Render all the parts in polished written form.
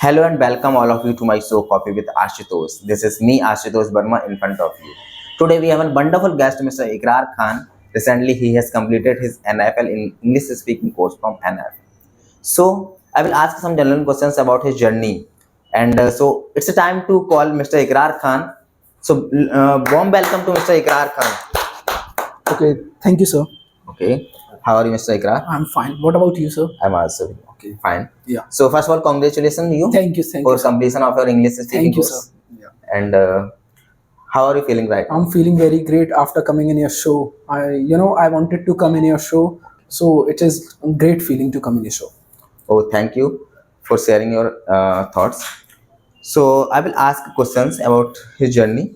Hello and welcome all of you to my show Coffee with Ashutosh. This is me, Ashutosh Burma, in front of you. Today we have a wonderful guest, Mr. Ikrar Khan. Recently, he has completed his NFL in English speaking course from NFL. So, I will ask some general questions about his journey. And it's a time to call Mr. Ikrar Khan. So, warm welcome to Mr. Ikrar Khan. Okay, thank you, sir. Okay, how are you, Mr. Ikrar? I'm fine. What about you, sir? I'm also Okay. fine. Yeah. So, first of all, congratulations you Thank for you, sir. completion of your English speaking Thank you, course. sir. Yeah. And how are you feeling right now? I'm feeling very great after coming in your show. I wanted to come in your show, so it is a great feeling to come in your show. Oh, thank you for sharing your thoughts. So, I will ask questions about his journey.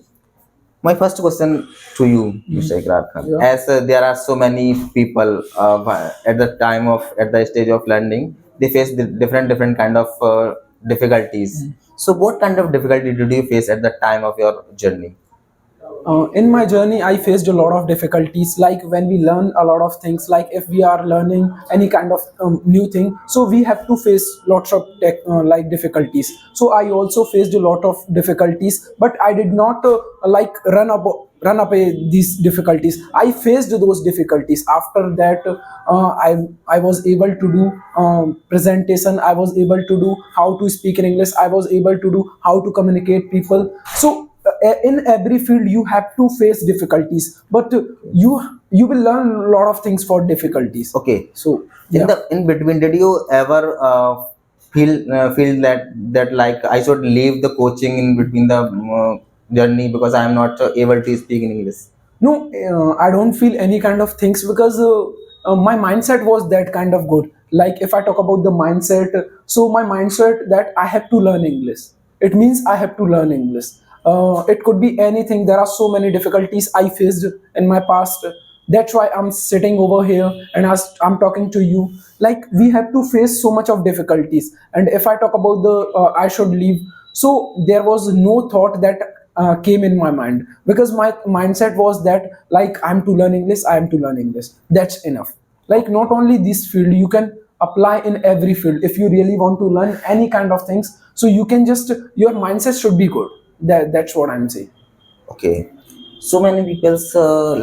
My first question to you, Mr. Ikrar Khan, Yeah. as there are so many people at the stage of learning, they face different kind of difficulties. So, what kind of difficulty did you face at the time of your journey? In my journey, I faced a lot of difficulties. Like when we learn a lot of things, like if we are learning any kind of new thing, so we have to face lots of difficulties. So I also faced a lot of difficulties, but I did not run up these difficulties. I faced those difficulties. After that, I was able to do presentation. I was able to do how to speak in English. I was able to do how to communicate people. So in every field you have to face difficulties, but you will learn a lot of things for difficulties. Okay. So In yeah. in between, did you ever feel that like I should leave the coaching in between the journey because I am not able to speak in English? No, I don't feel any kind of things because my mindset was that kind of good. Like if I talk about the mindset, so my mindset that I have to learn English. It means I have to learn English. It could be anything. There are so many difficulties I faced in my past. That's why I'm sitting over here and as I'm talking to you. Like we have to face so much of difficulties. And if I talk about the I should leave, so there was no thought that came in my mind because my mindset was that like I'm to learn English, I am to learn English. That's enough. Like not only this field, you can apply in every field if you really want to learn any kind of things. So you can just your mindset should be good. That's what I'm saying. Okay. So many people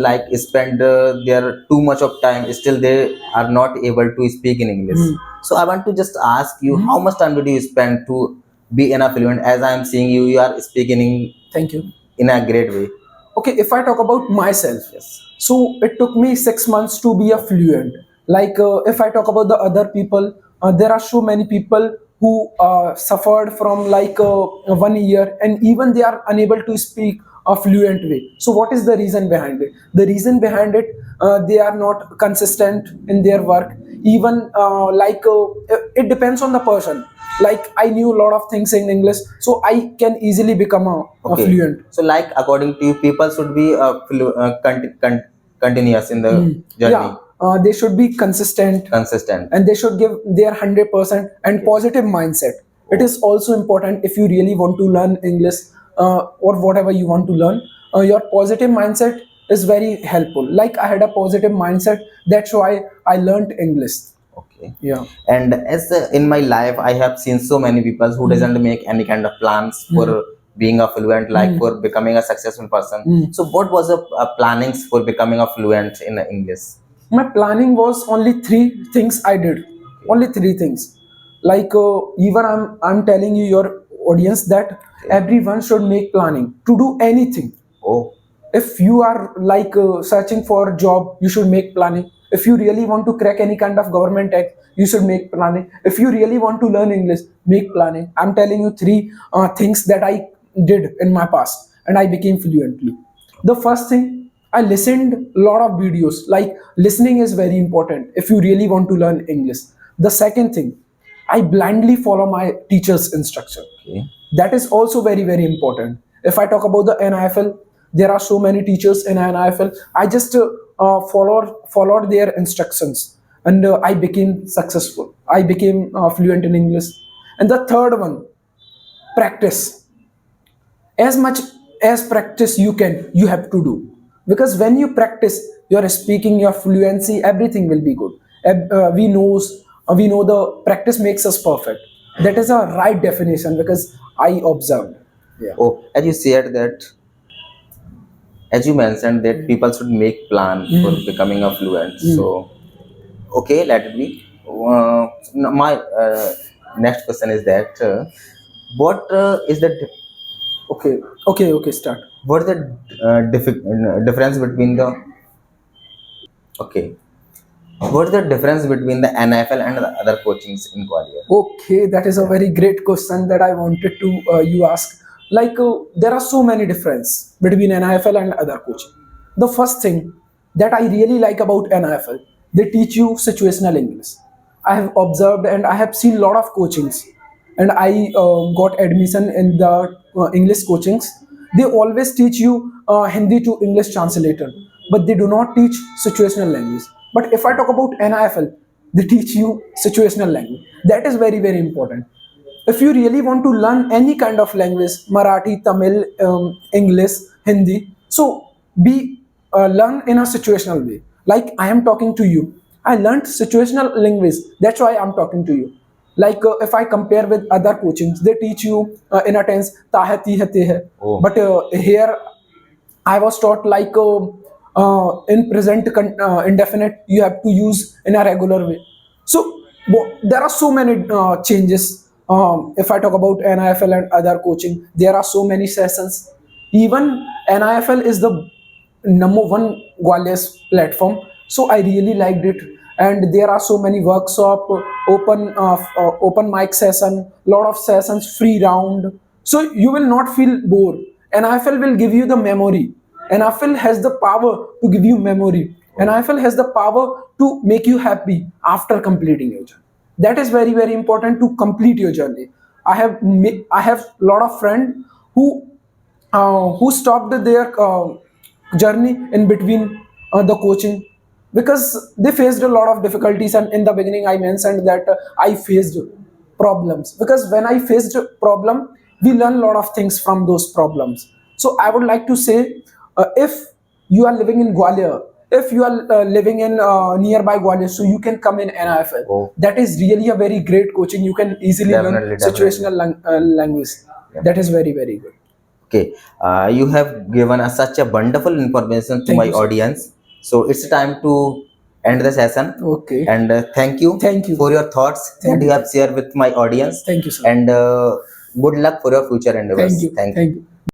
like spend their too much of time, still they are not able to speak in English. So I want to just ask you, how much time did you spend to be enough fluent? As I am seeing you, you are speaking Thank you. in a great way. Okay, if I talk about myself, Yes. so it took me 6 months to be a fluent. Like if I talk about the other people, there are so many people who suffered from like 1 year and even they are unable to speak a fluent way. So what is the reason behind it? The reason behind it, they are not consistent in their work. Even it depends on the person. Like I knew a lot of things in English, so I can easily become a Okay. fluent. So, like according to you, people should be continuous in the journey. Yeah, they should be consistent Consistent. and they should give their 100% and positive mindset. It is also important if you really want to learn English or whatever you want to learn. Your positive mindset is very helpful. Like I had a positive mindset, that's why I learned English. Okay. Yeah. And as in my life, I have seen so many people who doesn't make any kind of plans for being a fluent, like for becoming a successful person. So, what was the plannings for becoming a fluent in English? My planning was only three things I did. Only three things. Like even I'm telling you your audience that everyone should make planning to do anything. Oh, If you are like searching for a job, you should make planning. If you really want to crack any kind of government act, you should make planning. If you really want to learn English, make planning. I'm telling you three things that I did in my past and I became fluently. The first thing, I listened a lot of videos. Like listening is very important if you really want to learn English. The second thing, I blindly follow my teacher's instruction. okay. That is also very important. If I talk about the NFL, there are so many teachers in NFL. I just followed their instructions and I became successful. I became fluent in English. And the third one, practice. As much as practice you have to do, because when you practice your speaking, your fluency, everything will be good. We know the practice makes us perfect. That is a right definition because I observed. Yeah. Oh, as you said that, as you mentioned that people should make plan for becoming a fluent. So okay, let it be. My next question is that what is the Okay. Okay. Start. what is the difference between the okay, what is the difference between the NFL and the other coachings in Gwalior? Okay, that is a very great question that I wanted to you ask. Like there are so many difference between NIFL and other coaching. The first thing that I really like about NIFL, they teach you situational English. I have observed and I have seen a lot of coachings, and I got admission in the English coachings. They always teach you Hindi to English translator, but they do not teach situational language. But if I talk about NIFL, they teach you situational language. That is very, very important. If you really want to learn any kind of language, Marathi, Tamil, English, Hindi, so be learn in a situational way. Like I am talking to you, I learned situational language, that's why I'm talking to you. Like if I compare with other coachings, they teach you in a tense ta hai ti hai te hai. Oh. But here I was taught like in present indefinite you have to use in a regular way. So there are so many changes. If I talk about NIFL and other coaching, there are so many sessions. Even NIFL is the number one Gwalior's platform. So I really liked it. And there are so many workshop, open mic session, lot of sessions, free round. So you will not feel bored. NFL will give you the memory. NFL has the power to give you memory. NFL has the power to make you happy after completing your journey. That is very, very important to complete your journey. I have lot of friends who stopped their journey in between the coaching because they faced a lot of difficulties. And in the beginning I mentioned that I faced problems, because when I faced a problem, we learn a lot of things from those problems. So I would like to say, if you are living in Gwalior, if you are living in nearby Gwalior, so you can come in NIFL. Oh. That is really a very great coaching. You can easily learn Definitely. situational language. That is very, very good. Okay, you have given us such a wonderful information to Thank my you, sir. audience. So it's time to end the session. Okay. And thank you. Thank you. For your thoughts Thank that you. you have shared with my audience. Thank you, sir. And good luck for your future endeavors. Thank you. Thank you.